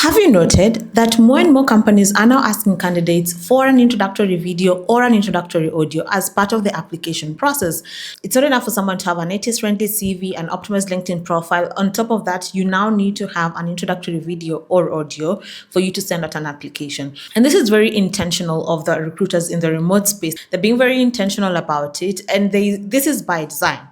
Have you noted that more and more companies are now asking candidates for an introductory video or an introductory audio as part of the application process? It's not enough for someone to have an ATS-friendly CV and optimized LinkedIn profile. On top of that, you now need to have an introductory video or audio for you to send out an application. And this is very intentional of the recruiters in the remote space. They're being very intentional about it, and this is by design.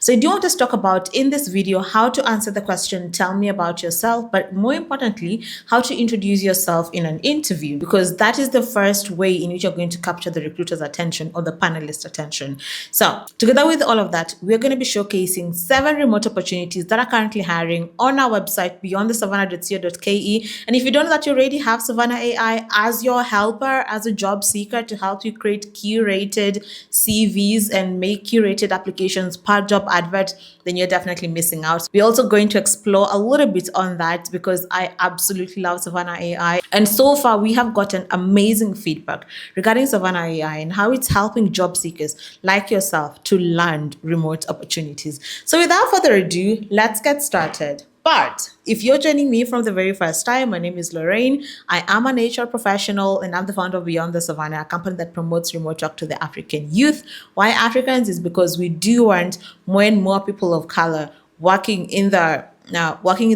So I do want us to talk about in this video how to answer the question, tell me about yourself, but more importantly, how to introduce yourself in an interview, because that is the first way in which you're going to capture the recruiter's attention or the panelist attention. So together with all of that, we're going to be showcasing 7 remote opportunities that are currently hiring on our website, beyondthesavannah.co.ke. And if you don't know that you already have Savannah AI as your helper, as a job seeker to help you create curated CVs and make curated applications per job advert, then you're definitely missing out. We're also going to explore a little bit on that because I absolutely love Savannah AI. And so far, we have gotten amazing feedback regarding Savannah AI and how it's helping job seekers like yourself to land remote opportunities. So without further ado, let's get started. But if you're joining me from the very first time, my name is Lorraine. I am an HR professional and I'm the founder of Beyond the Savannah, a company that promotes remote work to the African youth. Why Africans is because we do want more and more people of color working in the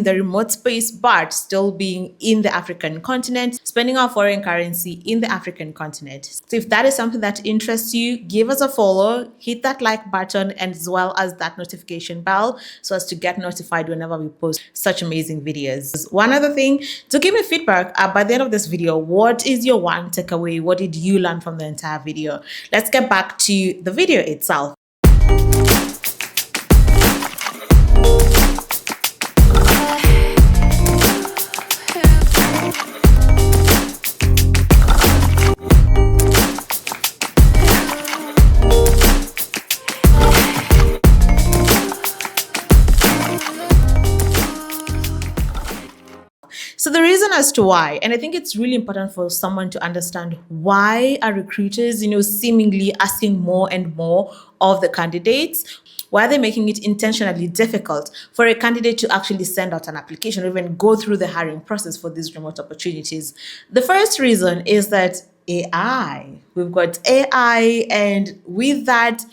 remote space, but still being in the African continent, spending our foreign currency in the African continent. So if that is something that interests you, give us a follow, hit that like button, and as well as that notification bell so as to get notified whenever we post such amazing videos. One other thing, to give me feedback by the end of this video, what is your one takeaway? What did you learn from the entire video? Let's get back to the video itself. So the reason as to why, and I think it's really important for someone to understand why are recruiters, seemingly asking more and more of the candidates. Why are they making it intentionally difficult for a candidate to actually send out an application or even go through the hiring process for these remote opportunities? The first reason is that AI. We've got AI, and with that,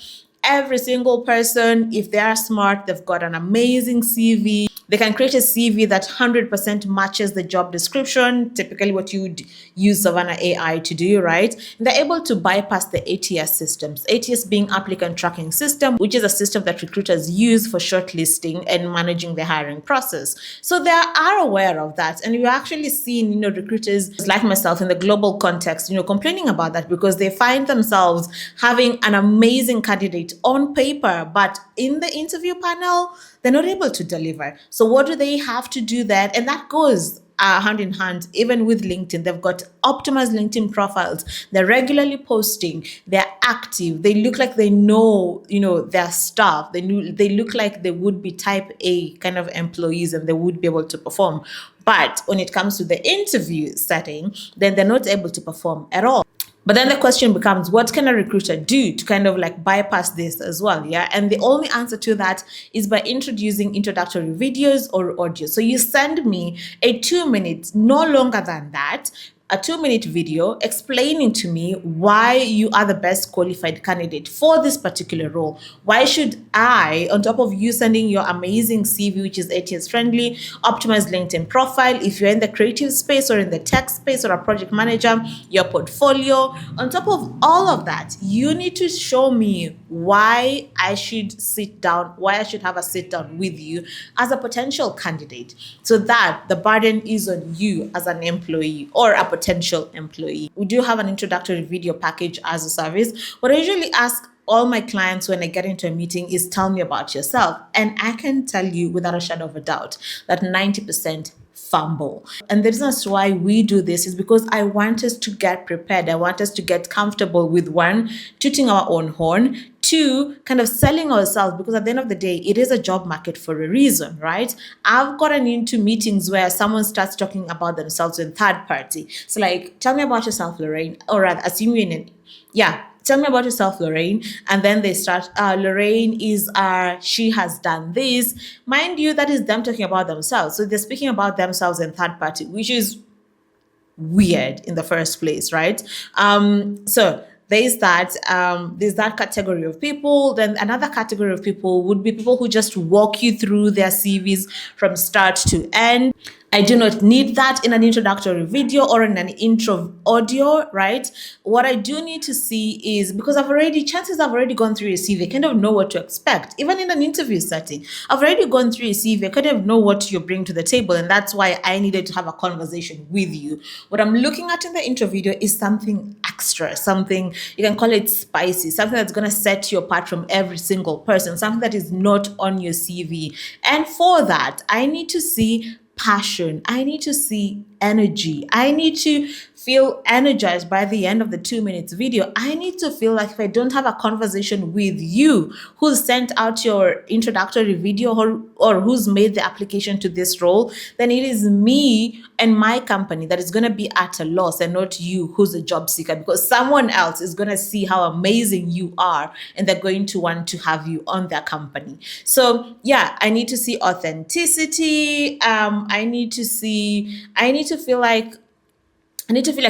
every single person, if they are smart, they've got an amazing CV. They can create a CV that 100% matches the job description, typically what you would use Savannah AI to do, right? And they're able to bypass the ATS systems, ATS being applicant tracking system, which is a system that recruiters use for shortlisting and managing the hiring process. So they are aware of that. And we're actually seeing, recruiters like myself in the global context, complaining about that because they find themselves having an amazing candidate on paper, but in the interview panel, they're not able to deliver. So what do they have to do then? And that goes hand in hand, even with LinkedIn. They've got optimized LinkedIn profiles. They're regularly posting. They're active. They look like they know, their stuff. They look like they would be type A kind of employees and they would be able to perform. But when it comes to the interview setting, then they're not able to perform at all. But then the question becomes, what can a recruiter do to kind of like bypass this as well? Yeah. And the only answer to that is by introducing introductory videos or audio. So you send me a 2-minute, no longer than that, a 2-minute video explaining to me why you are the best qualified candidate for this particular role. Why should I, on top of you sending your amazing CV, which is ATS friendly, optimized LinkedIn profile, if you're in the creative space or in the tech space or a project manager, your portfolio, on top of all of that, you need to show me why I should have a sit down with you as a potential candidate, so that the burden is on you as an employee or a potential employee. We do have an introductory video package as a service. What I usually ask all my clients when I get into a meeting is, tell me about yourself. And I can tell you without a shadow of a doubt that 90% fumble. And the reason as to why we do this is because I want us to get prepared. I want us to get comfortable with, one, tooting our own horn, 2, kind of selling ourselves, because at the end of the day, it is a job market for a reason, right? I've gotten into meetings where someone starts talking about themselves in third party. So like, tell me about yourself, Lorraine, or rather, assume you're in tell me about yourself, Lorraine. And then they start, Lorraine is, she has done this. Mind you, that is them talking about themselves. So they're speaking about themselves in third party, which is weird in the first place, right? So there's that category of people. Then another category of people would be people who just walk you through their CVs from start to end. I do not need that in an introductory video or in an intro audio, right? What I do need to see is, because chances I've already gone through a CV, I kind of know what to expect. Even in an interview setting, I've already gone through a CV, I kind of know what you bring to the table. And that's why I needed to have a conversation with you. What I'm looking at in the intro video is something extra, something, you can call it spicy, something that's going to set you apart from every single person, something that is not on your CV. And for that, I need to see passion. I need to see energy. I need to feel energized by the end of the 2 minutes video. I need to feel like if I don't have a conversation with you who sent out your introductory video or who's made the application to this role, then it is me and my company that is going to be at a loss, and not you who's a job seeker, because someone else is going to see how amazing you are and they're going to want to have you on their company. So yeah, I need to see authenticity. I need to feel like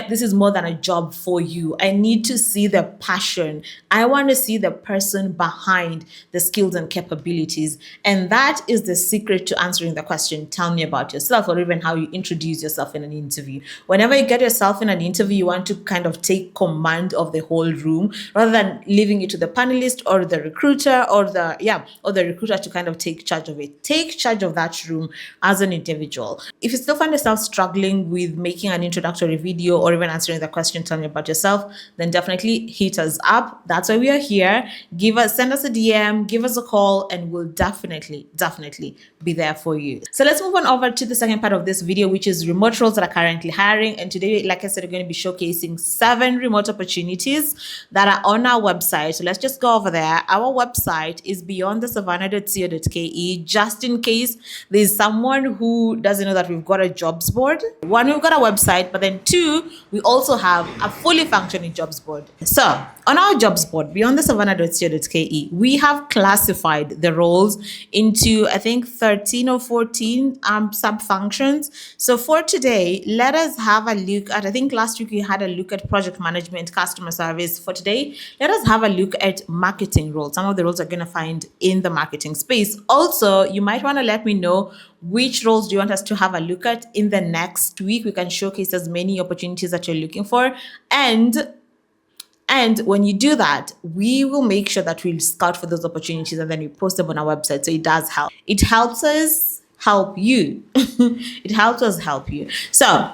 this is more than a job for you. I need to see the passion. I want to see the person behind the skills and capabilities. And that is the secret to answering the question, tell me about yourself, or even how you introduce yourself in an interview. Whenever you get yourself in an interview, you want to kind of take command of the whole room rather than leaving it to the panelist or the recruiter or the recruiter to kind of take charge of it. Take charge of that room as an individual. If you still find yourself struggling with making an introductory video or even answering the question, tell me about yourself, then definitely hit us up. That's why we are here. Send us a DM, give us a call, and we'll definitely be there for you. So let's move on over to the second part of this video, which is remote roles that are currently hiring. And today, like I said, we're going to be showcasing 7 remote opportunities that are on our website. So let's just go over there. Our website is beyondthesavannah.co.ke, just in case there's someone who doesn't know that we've got a jobs board. One, we've got a website, but then 2, we also have a fully functioning jobs board. So on our jobs board, beyondthesavannah.co.ke, we have classified the roles into, I think, 13 or 14 sub-functions. So for today, let us have a look at, I think last week we had a look at project management, customer service. For today, let us have a look at marketing roles. Some of the roles are going to find in the marketing space. Also, you might want to let me know which roles do you want us to have a look at in the next week. We can showcase as many opportunities that you're looking for. And when you do that, we will make sure that we'll scout for those opportunities and then we post them on our website. So it does help. It helps us help you. It helps us help you. So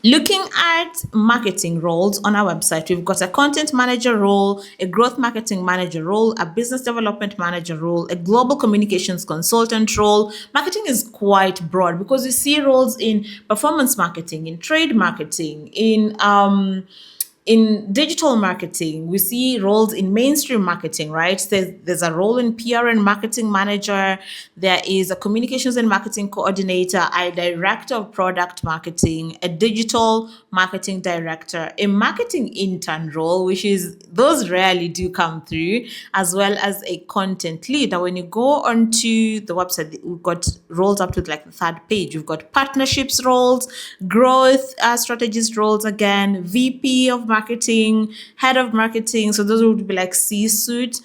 looking at marketing roles on our website, we've got a content manager role, a growth marketing manager role, a business development manager role, a global communications consultant role. Marketing is quite broad because you see roles in performance marketing, in trade marketing, in digital marketing. We see roles in mainstream marketing, right? There's a role in PR and marketing manager. There is a communications and marketing coordinator, a director of product marketing, a digital marketing director, a marketing intern role, which is, those rarely do come through, as well as a content lead. Now, when you go onto the website, we've got roles up to like the 3rd page. We've got partnerships roles, growth strategist roles again, VP of marketing, head of marketing. So those would be like C-suite.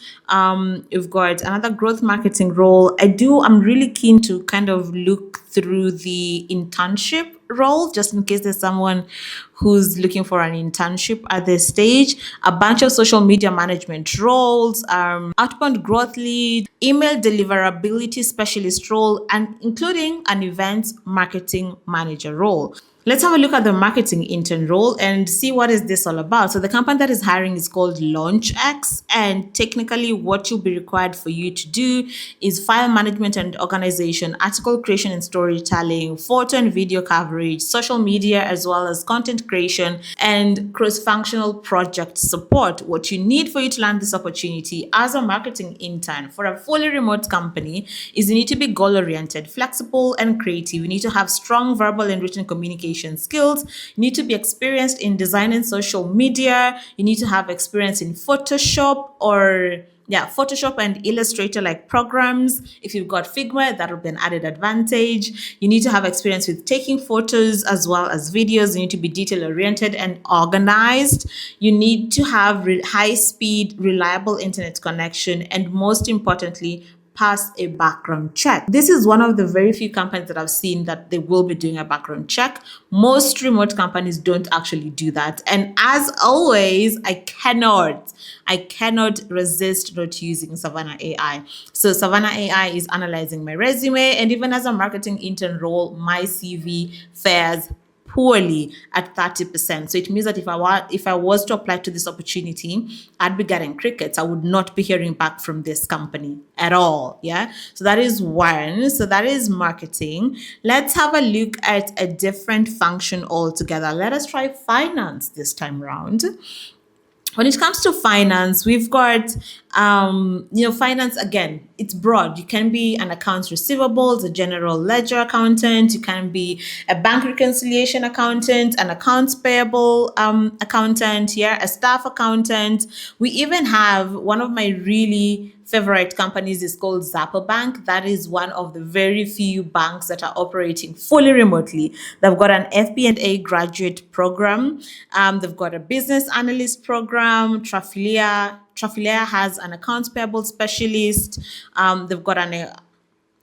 You've got another growth marketing role. I'm really keen to kind of look through the internship role, just in case there's someone who's looking for an internship at this stage. A bunch of social media management roles, outbound growth lead, email deliverability specialist role, and including an events marketing manager role. Let's have a look at the marketing intern role and see what is this all about. So the company that is hiring is called LaunchX, and technically what will be required for you to do is file management and organization, article creation and storytelling, photo and video coverage, social media, as well as content creation, and cross-functional project support. What you need for you to land this opportunity as a marketing intern for a fully remote company is you need to be goal-oriented, flexible, and creative. You need to have strong verbal and written communication skills. You need to be experienced in designing social media. You need to have experience in Photoshop Photoshop and Illustrator like programs. If you've got Figma, that will be an added advantage. You need to have experience with taking photos as well as videos. You need to be detail oriented and organized. You need to have high speed, reliable internet connection, and most importantly, pass a background check. This is one of the very few companies that I've seen that they will be doing a background check. Most remote companies don't actually do that. And as always, I cannot resist not using Savannah AI. So Savannah AI is analyzing my resume, and even as a marketing intern role, my CV fares poorly at 30%. So it means that if I was to apply to this opportunity, I'd be getting crickets. I would not be hearing back from this company at all. Yeah. So that is one. So that is marketing. Let's have a look at a different function altogether. Let us try finance this time around. When it comes to finance, we've got, finance, again, it's broad. You can be an accounts receivables, a general ledger accountant. You can be a bank reconciliation accountant, an accounts payable accountant, a staff accountant. We even have one of my really favorite companies is called Zappa Bank. That is one of the very few banks that are operating fully remotely. They've got an FP&A graduate program. They've got a business analyst program. Trafilia has an accounts payable specialist. They've got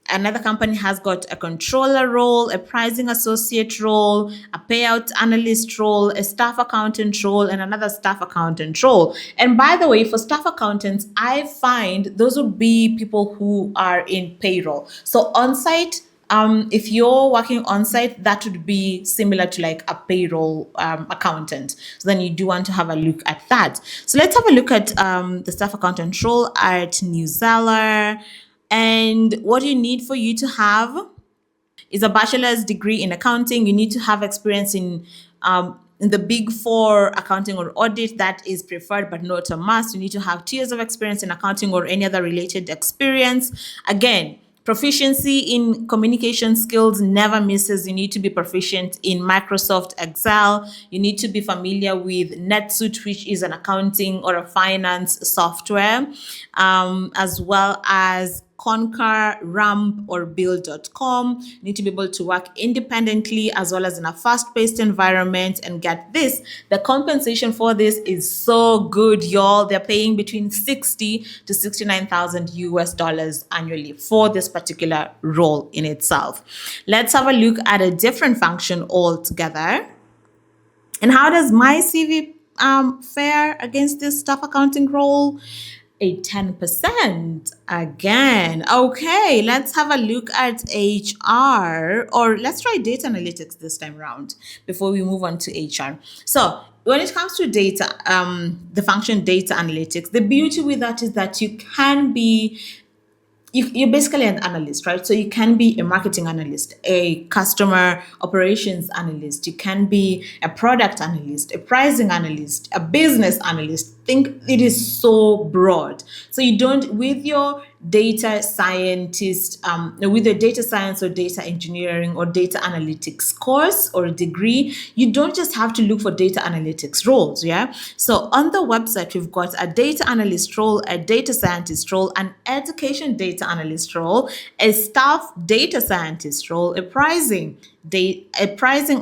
another company has got a controller role, a pricing associate role, a payout analyst role, a staff accountant role, and another staff accountant role. And by the way, for staff accountants, I find those would be people who are in payroll. So on-site, if you're working on site, that would be similar to like a payroll accountant. So then you do want to have a look at that. So let's have a look at the staff accountant role at New Zealand. And what you need for you to have is a bachelor's degree in accounting. You need to have experience in the big four accounting or audit. That is preferred but not a must. You need to have 2 years of experience in accounting or any other related experience. Again, proficiency in communication skills never misses. You need to be proficient in Microsoft Excel. You need to be familiar with NetSuite, which is an accounting or a finance software, as well as Concur, Ramp, or Build.com. You need to be able to work independently as well as in a fast-paced environment. And get this, the compensation for this is so good, y'all. They're paying between 60 to 69,000 US dollars annually for this particular role in itself. Let's have a look at a different function altogether. And how does my CV fare against this staff accounting role? A 10% again. Okay, let's have a look at HR, or let's try data analytics this time around before we move on to HR. So when it comes to data, the function data analytics, the beauty with that is that you can be you're basically an analyst, right? So you can be a marketing analyst, a customer operations analyst, you can be a product analyst, a pricing analyst, a business analyst. Think it is so broad. So you don't, with your data scientist, with your data science or data engineering or data analytics course or degree, you don't just have to look for data analytics roles. Yeah. So on the website, we've got a data analyst role, a data scientist role, an education data analyst role, a staff data scientist role, a pricing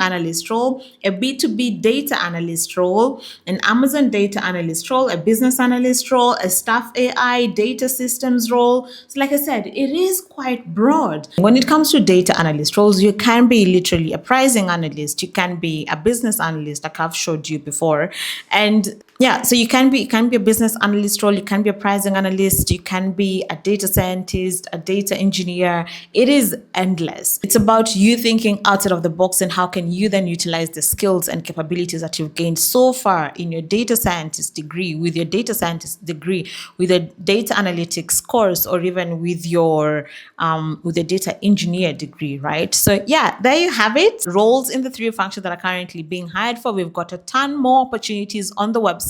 analyst role, a B2B data analyst role, an Amazon data analyst role, a business analyst role, a staff AI data systems role. So like I said, it is quite broad. When it comes to data analyst roles, you can be literally a pricing analyst, you can be a business analyst like I've showed you before. And Yeah, so you can be a business analyst role, you can be a pricing analyst, you can be a data scientist, a data engineer. It is endless. It's about you thinking outside of the box and how can you then utilize the skills and capabilities that you've gained so far in your data scientist degree, with your data scientist degree, with a data analytics course, or even with a data engineer degree, right? So yeah, there you have it. Roles in the three functions that are currently being hired for. We've got a ton more opportunities on the website.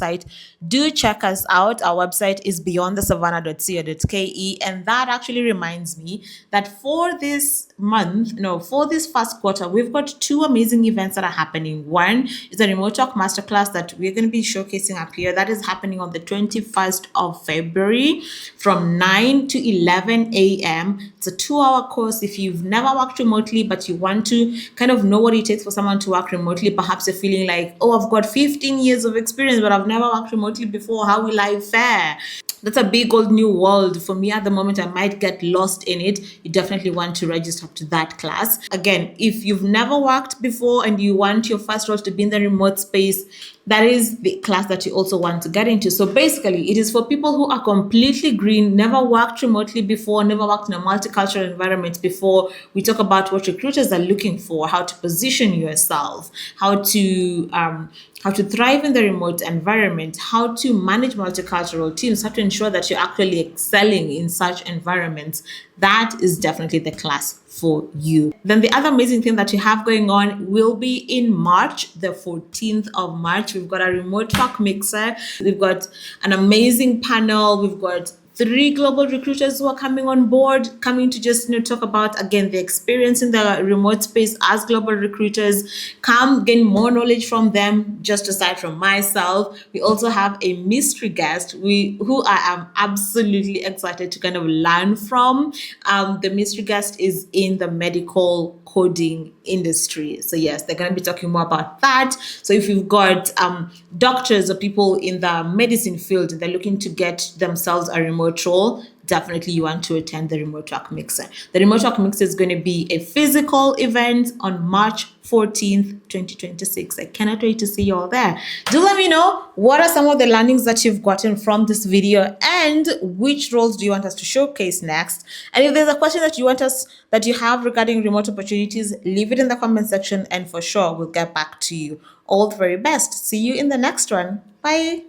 Do check us out. Our website is beyondthesavannah.co.ke. And that actually reminds me that for this month, no, for this first quarter, we've got two amazing events that are happening. One is a remote talk masterclass that we're going to be showcasing up here. That is happening on the 21st of February from 9 to 11 a.m. It's a 2-hour course. If you've never worked remotely, but you want to kind of know what it takes for someone to work remotely, perhaps you're feeling like, oh, I've got 15 years of experience, but I've never worked remotely before. How will I fare? That's a big old new world for me at the moment. I might get lost in it. You definitely want to register to that class. Again, if you've never worked before and you want your first role to be in the remote space, that is the class that you also want to get into. So basically, it is for people who are completely green, never worked remotely before, never worked in a multicultural environment before. We talk about what recruiters are looking for, how to position yourself, how to thrive in the remote environment, how to manage multicultural teams, how to ensure that you're actually excelling in such environments. That is definitely the class for you. Then the other amazing thing that we have going on will be in March, the 14th of March. We've got a remote talk mixer. We've got an amazing panel. We've got three global recruiters who are coming on board, coming to just talk about again the experience in the remote space as global recruiters. Come gain more knowledge from them. Just aside from myself, we also have a mystery guest who I am absolutely excited to kind of learn from. The mystery guest is in the medical coding industry. So yes, they're going to be talking more about that. So if you've got doctors or people in the medicine field and they're looking to get themselves a remote role, definitely you want to attend the Remote Talk Mixer. The Remote Talk Mixer is going to be a physical event on March 14th, 2026. I cannot wait to see you all there. Do let me know what are some of the learnings that you've gotten from this video and which roles do you want us to showcase next. And if there's a question that you have regarding remote opportunities, leave it in the comment section and for sure we'll get back to you. All the very best. See you in the next one. Bye.